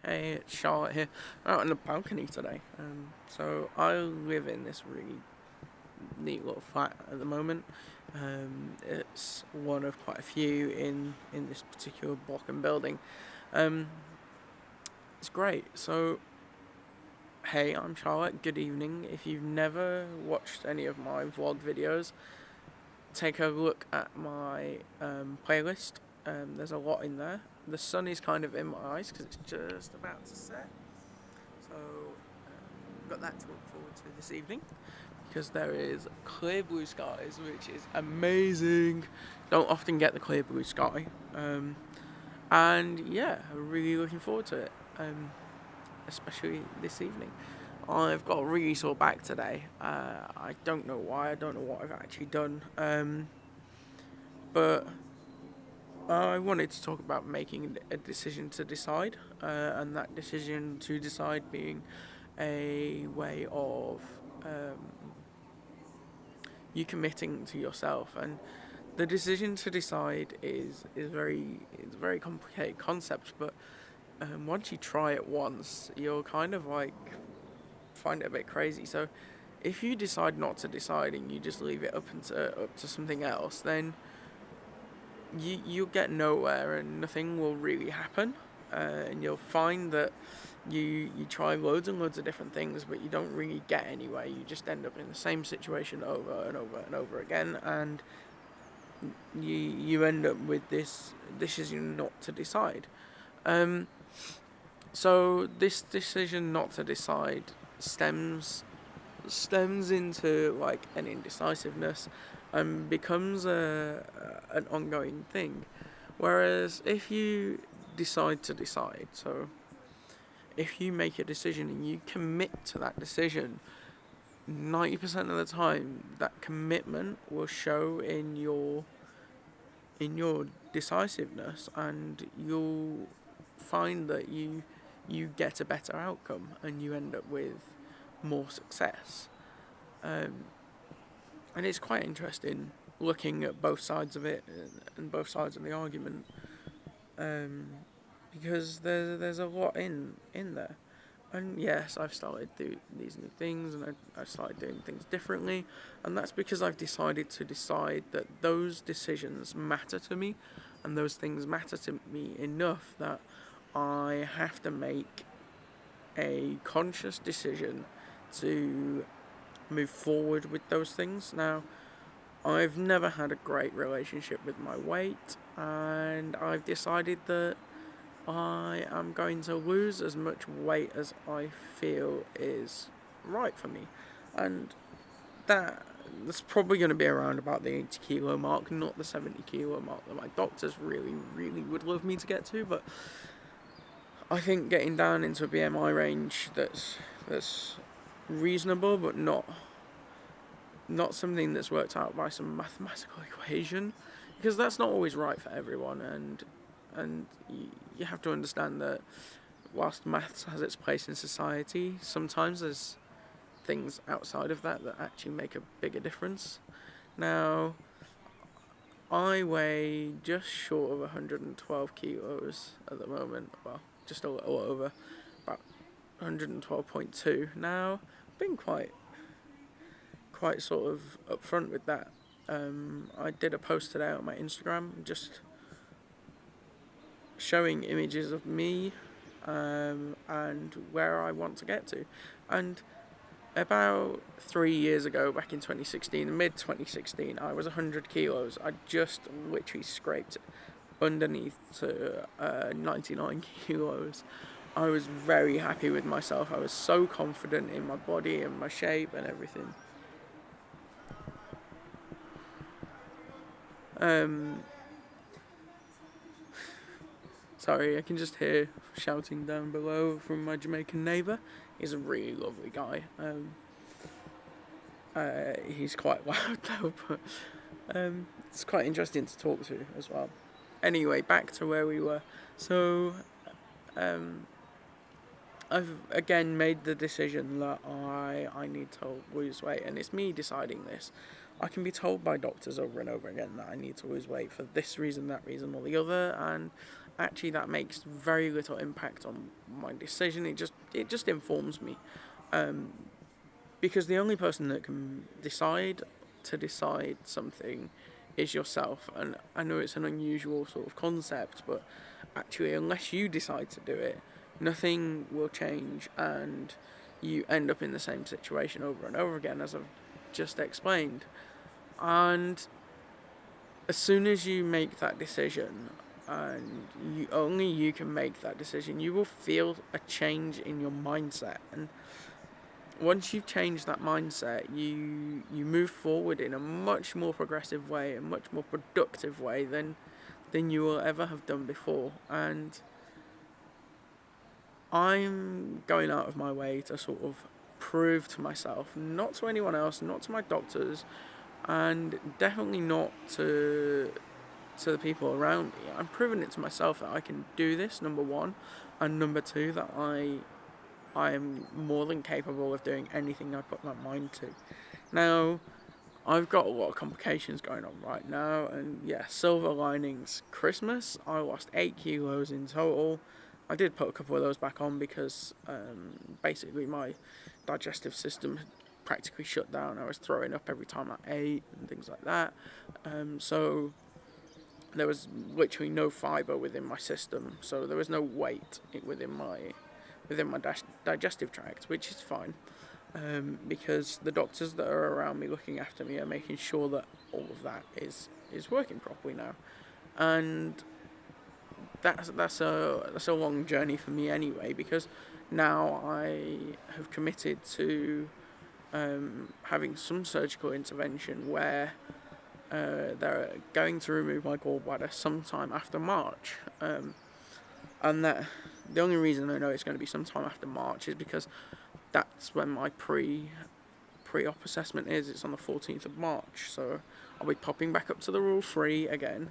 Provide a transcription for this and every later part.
Hey, it's Charlotte here. Out on the balcony today. So I live in this really neat little flat at the moment. It's one of quite a few in this particular block and building. Um, it's great. So, hey, I'm Charlotte. Good evening. If you've never watched any of my vlog videos, take a look at my playlist. There's a lot in there. The sun is kind of in my eyes because it's just about to set. So, got that to look forward to this evening because there is clear blue skies, which is amazing. Don't often get the clear blue sky. And yeah, I'm really looking forward to it, especially this evening. I've got a really sore back today. I don't know why. I don't know what I've actually done. But I wanted to talk about making a decision to decide, and that decision to decide being a way of you committing to yourself. And the decision to decide is a very complicated concept, but once you try it once, you'll kind of like find it a bit crazy. So if you decide not to decide and you just leave it up to something else, then you'll get nowhere and nothing will really happen. And you'll find that you try loads and loads of different things, but you don't really get anywhere. You just end up in the same situation over and over and over again, and you end up with this decision not to decide. So this decision not to decide stems into like an indecisiveness and becomes an ongoing thing. Whereas if you decide to decide, so if you make a decision and you commit to that decision, 90% of the time that commitment will show in your decisiveness, and you'll find that you get a better outcome and you end up with more success. And it's quite interesting looking at both sides of it and both sides of the argument, because there's a lot in there. And yes, I've started doing these new things, and I've started doing things differently, and that's because I've decided to decide that those decisions matter to me, and those things matter to me enough that I have to make a conscious decision to move forward with those things. Now, I've never had a great relationship with my weight, and I've decided that I am going to lose as much weight as I feel is right for me. And that's probably going to be around about the 80 kilo mark, not the 70 kilo mark that my doctors really, really would love me to get to. But I think getting down into a BMI range that's reasonable, but not something that's worked out by some mathematical equation, because that's not always right for everyone. And you have to understand that whilst maths has its place in society, sometimes there's things outside of that actually make a bigger difference. Now, I weigh just short of 112 kilos at the moment. Well, just a little over, about 112.2. Now, I've been quite sort of upfront with that. I did a post today on my Instagram just showing images of me and where I want to get to. And about 3 years ago, back in 2016, mid 2016, I was 100 kilos. I just literally scraped underneath to 99 kilos. I was very happy with myself. I was so confident in my body and my shape and everything. Sorry, I can just hear shouting down below from my Jamaican neighbour. He's a really lovely guy. He's quite loud though, but it's quite interesting to talk to as well. Anyway, back to where we were. So, I've again made the decision that I need to lose weight, and it's me deciding this. I can be told by doctors over and over again that I need to lose weight for this reason, that reason, or the other, and actually that makes very little impact on my decision. It just informs me, um, because the only person that can decide something is yourself. And I know it's an unusual sort of concept, but actually, unless you decide to do it, nothing will change, and you end up in the same situation over and over again, as I've just explained. And as soon as you make that decision, and only you can make that decision, you will feel a change in your mindset. And once you've changed that mindset, you move forward in a much more progressive way, a much more productive way than you will ever have done before. And I'm going out of my way to sort of prove to myself, not to anyone else, not to my doctors, and definitely not to the people around me. I'm proving it to myself that I can do this, number one, and number two, that I am more than capable of doing anything I put my mind to. Now, I've got a lot of complications going on right now, and yeah, silver linings. Christmas, I lost 8 kilos in total. I did put a couple of those back on because basically my digestive system had practically shut down. I was throwing up every time I ate and things like that. So there was literally no fibre within my system, so there was no weight within my digestive tract, which is fine, because the doctors that are around me looking after me are making sure that all of that is working properly now. And that's a long journey for me anyway, because now I have committed to having some surgical intervention where they're going to remove my gallbladder sometime after March. And that the only reason I know it's going to be sometime after March is because that's when my pre-op assessment is. It's on the 14th of March, so I'll be popping back up to the Rule 3 again.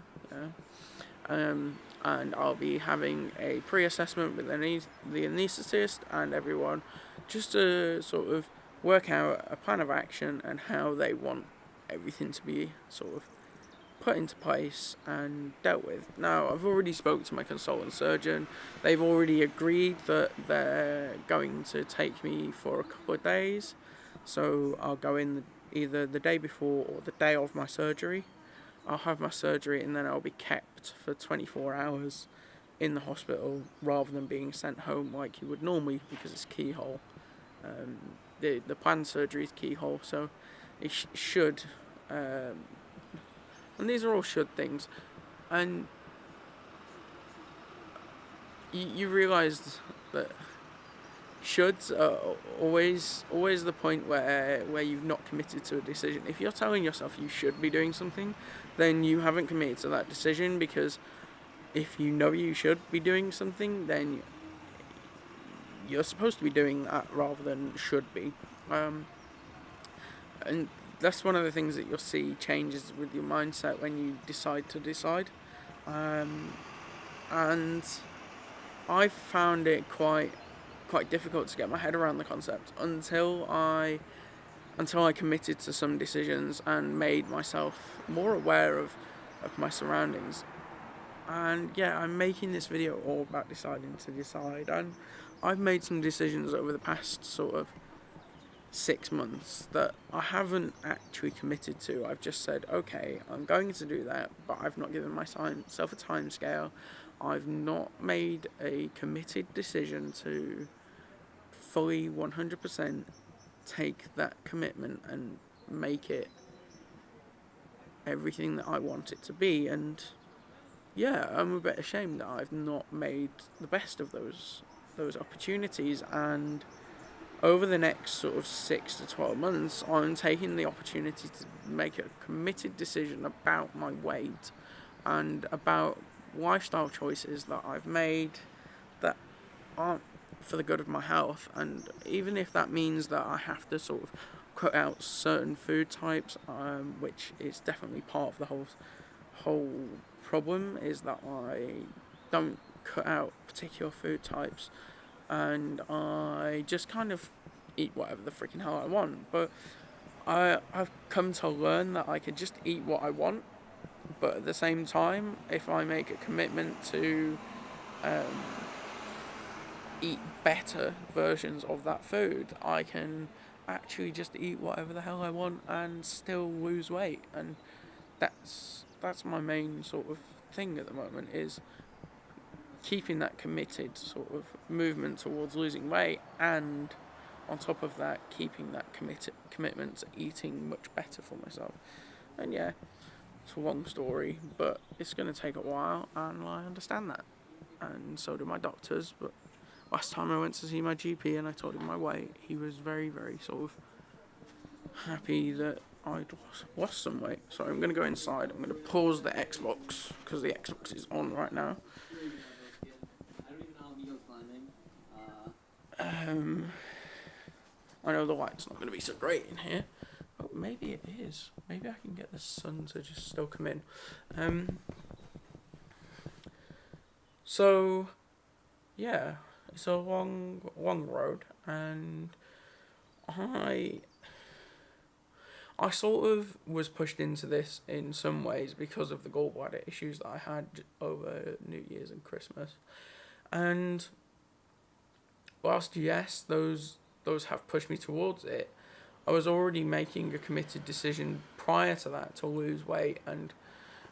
And I'll be having a pre-assessment with the anaesthetist and everyone, just to sort of work out a plan of action and how they want everything to be sort of put into place and dealt with. Now, I've already spoke to my consultant surgeon. They've already agreed that they're going to take me for a couple of days, so I'll go in either the day before or the day of my surgery. I'll have my surgery and then I'll be kept for 24 hours in the hospital rather than being sent home like you would normally, because it's keyhole. The planned surgery is keyhole, so it should, and these are all should things, and you realise that shoulds are always the point where you've not committed to a decision. If you're telling yourself you should be doing something, then you haven't committed to that decision, because if you know you should be doing something, then you're supposed to be doing that rather than should be. And that's one of the things that you'll see changes with your mindset when you decide to decide. And I found it quite difficult to get my head around the concept until I committed to some decisions and made myself more aware of my surroundings. And yeah, I'm making this video all about deciding to decide, and I've made some decisions over the past sort of 6 months that I haven't actually committed to. I've just said, okay, I'm going to do that, but I've not given myself a time scale. I've not made a committed decision to fully 100% take that commitment and make it everything that I want it to be. And yeah, I'm a bit ashamed that I've not made the best of those opportunities. And over the next sort of 6 to 12 months, I'm taking the opportunity to make a committed decision about my weight and about lifestyle choices that I've made that aren't for the good of my health. And even if that means that I have to sort of cut out certain food types, which is definitely part of the whole problem, is that I don't cut out particular food types and I just kind of eat whatever the freaking hell I want. But I've come to learn that I could just eat what I want, but at the same time, if I make a commitment to eat better versions of that food. I can actually just eat whatever the hell I want and still lose weight, and that's my main sort of thing at the moment, is keeping that committed sort of movement towards losing weight, and on top of that keeping that commitment to eating much better for myself. And yeah, it's a long story, but it's going to take a while, and I understand that, and so do my doctors. But last time I went to see my GP and I told him my weight, he was very, very sort of happy that I'd lost some weight. So I'm going to go inside. I'm going to pause the Xbox because the Xbox is on right now. I know the light's not going to be so great in here, but maybe it is. Maybe I can get the sun to just still come in. So, yeah, it's a long road, and I sort of was pushed into this in some ways because of the gallbladder issues that I had over New Year's and Christmas. And whilst yes, those have pushed me towards it, I was already making a committed decision prior to that to lose weight, and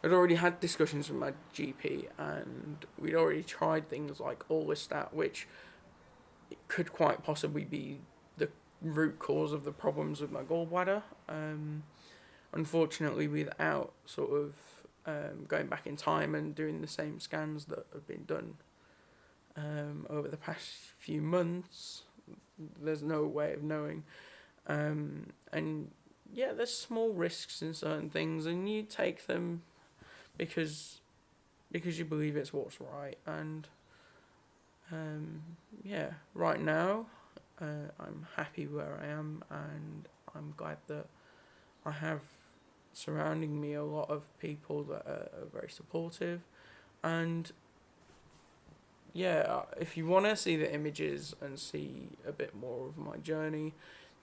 I'd already had discussions with my GP, and we'd already tried things like Orlistat, which could quite possibly be the root cause of the problems with my gallbladder. Unfortunately, without sort of going back in time and doing the same scans that have been done over the past few months, there's no way of knowing. And yeah, there's small risks in certain things, and you take them because you believe it's what's right. And yeah, right now I'm happy where I am, and I'm glad that I have surrounding me a lot of people that are very supportive. And yeah, if you want to see the images and see a bit more of my journey,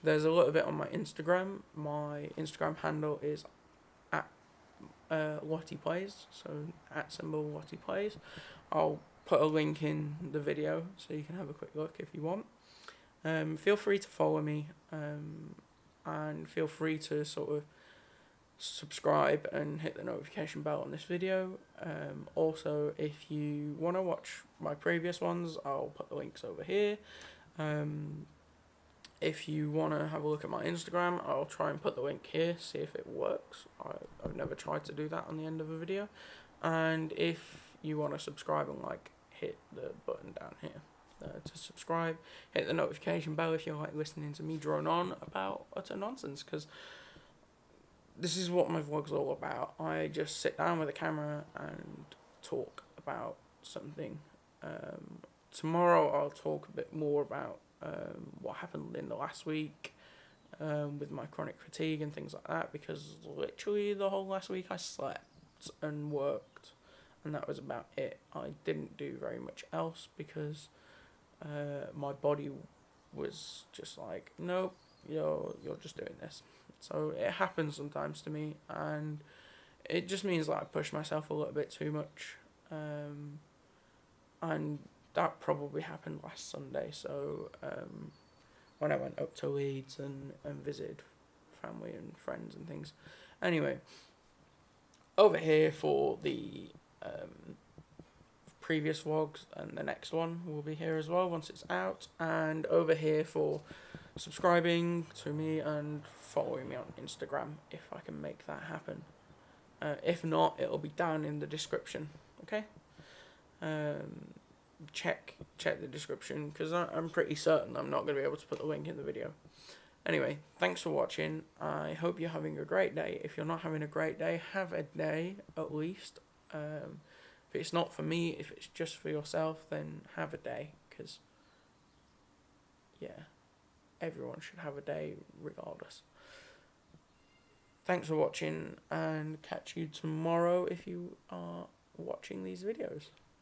there's a little bit on my Instagram. My Instagram handle is at Lottie Plays, so @ Lottie Plays. I'll put a link in the video so you can have a quick look if you want. Feel free to follow me, and feel free to sort of subscribe and hit the notification bell on this video. Also, if you want to watch my previous ones, I'll put the links over here. If you want to have a look at my Instagram, I'll try and put the link here, see if it works. I've never tried to do that on the end of a video. And if you want to subscribe and like, hit the button down here to subscribe. Hit the notification bell if you like listening to me drone on about utter nonsense, because this is what my vlog's all about. I just sit down with a camera and talk about something. Tomorrow I'll talk a bit more about what happened in the last week with my chronic fatigue and things like that, because literally the whole last week I slept and worked, and that was about it. I didn't do very much else because my body was just like, nope, you're just doing this. So it happens sometimes to me, and it just means that I push myself a little bit too much, and that probably happened last Sunday. So when I went up to Leeds and visited family and friends and things. Anyway, over here for the previous vlogs, and the next one will be here as well once it's out, and over here for subscribing to me and following me on Instagram if I can make that happen. If not, it'll be down in the description, okay? Check the description, because I'm pretty certain I'm not going to be able to put the link in the video. Anyway, thanks for watching. I hope you're having a great day. If you're not having a great day, have a day at least. If it's not for me, if it's just for yourself, then have a day, because yeah, everyone should have a day regardless. Thanks for watching, and catch you tomorrow if you are watching these videos.